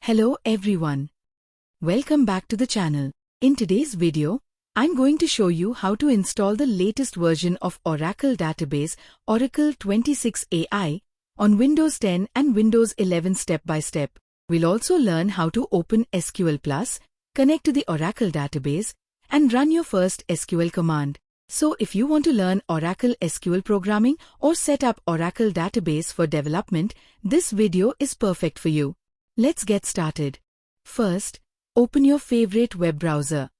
Hello everyone. Welcome back to the channel. In today's video, I'm going to show you how to install the latest version of Oracle database, Oracle 26 AI, on Windows 10 and Windows 11 step by step. We'll also learn how to open SQL Plus, connect to the Oracle database, and run your first SQL command. So if you want to learn Oracle SQL programming or set up Oracle database for development, this video is perfect for you. Let's get started. First, open your favorite web browser.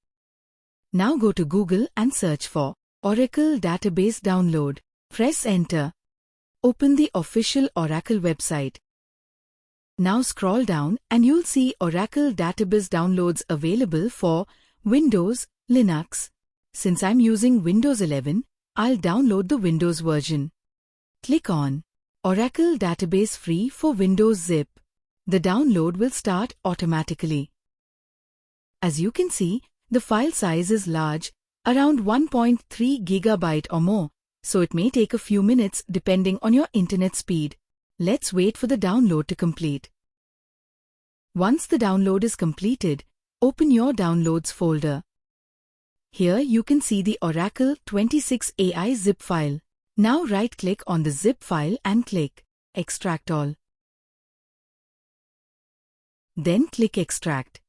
Now go to Google and search for Oracle Database Download. Press Enter. Open the official Oracle website. Now scroll down and you'll see Oracle Database downloads available for Windows, Linux. Since I'm using Windows 11, I'll download the Windows version. Click on Oracle Database Free for Windows Zip. The download will start automatically. As you can see, the file size is large, around 1.3 GB or more, so it may take a few minutes depending on your internet speed. Let's wait for the download to complete. Once the download is completed, open your Downloads folder. Here you can see the Oracle 26 AI zip file. Now right-click on the zip file and click Extract All. Then click Extract.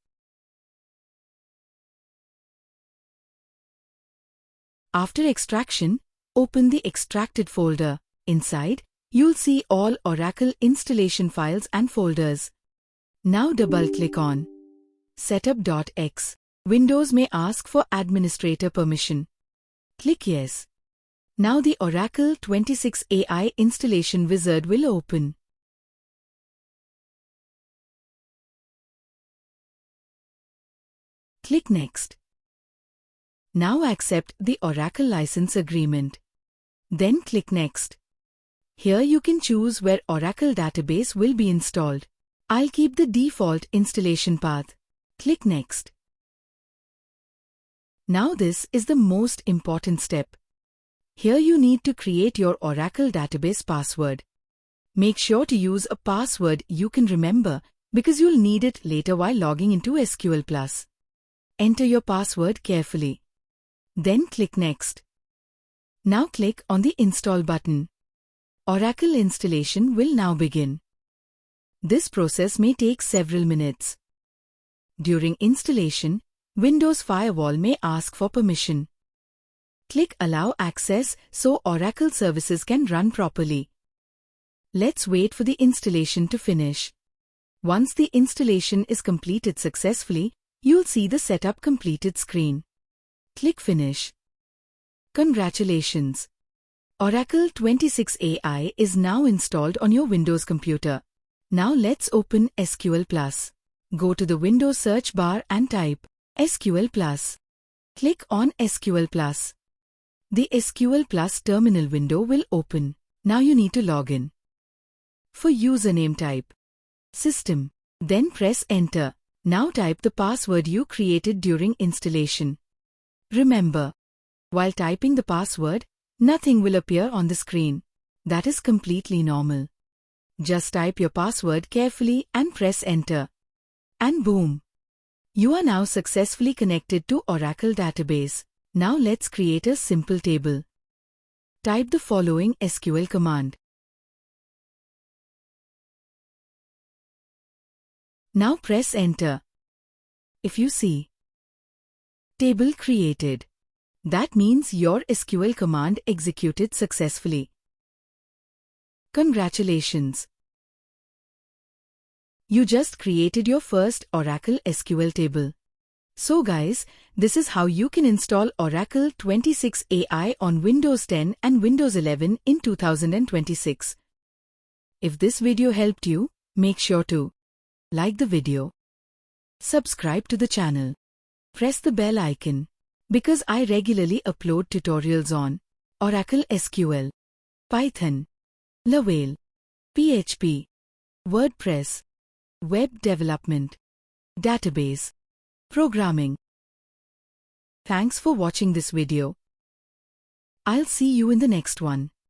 After extraction, open the extracted folder. Inside, you'll see all Oracle installation files and folders. Now double-click on Setup.x. Windows may ask for administrator permission. Click Yes. Now the Oracle 26 AI installation wizard will open. Click Next. Now accept the Oracle license agreement. Then click Next. Here you can choose where Oracle database will be installed. I'll keep the default installation path. Click Next. Now this is the most important step. Here you need to create your Oracle database password. Make sure to use a password you can remember because you'll need it later while logging into SQL Plus. Enter your password carefully. Then click Next. Now click on the Install button. Oracle installation will now begin. This process may take several minutes. During installation, Windows Firewall may ask for permission. Click Allow Access so Oracle services can run properly. Let's wait for the installation to finish. Once the installation is completed successfully, you'll see the Setup Completed screen. Click Finish. Congratulations! Oracle 26 AI is now installed on your Windows computer. Now let's open SQL Plus. Go to the Windows search bar and type SQL Plus. Click on SQL Plus. The SQL Plus terminal window will open. Now you need to log in. For username type System. Then press Enter. Now type the password you created during installation. Remember, while typing the password, nothing will appear on the screen. That is completely normal. Just type your password carefully and press Enter. And boom! You are now successfully connected to Oracle database. Now let's create a simple table. Type the following SQL command. Now press Enter. If you see Table created, that means your SQL command executed successfully. Congratulations! You just created your first Oracle SQL table. So guys, this is how you can install Oracle 26 AI on Windows 10 and Windows 11 in 2026. If this video helped you, make sure to like the video, subscribe to the channel, press the bell icon, because I regularly upload tutorials on Oracle SQL, Python, Laravel, PHP, WordPress, web development, database, programming. Thanks for watching this video. I'll see you in the next one.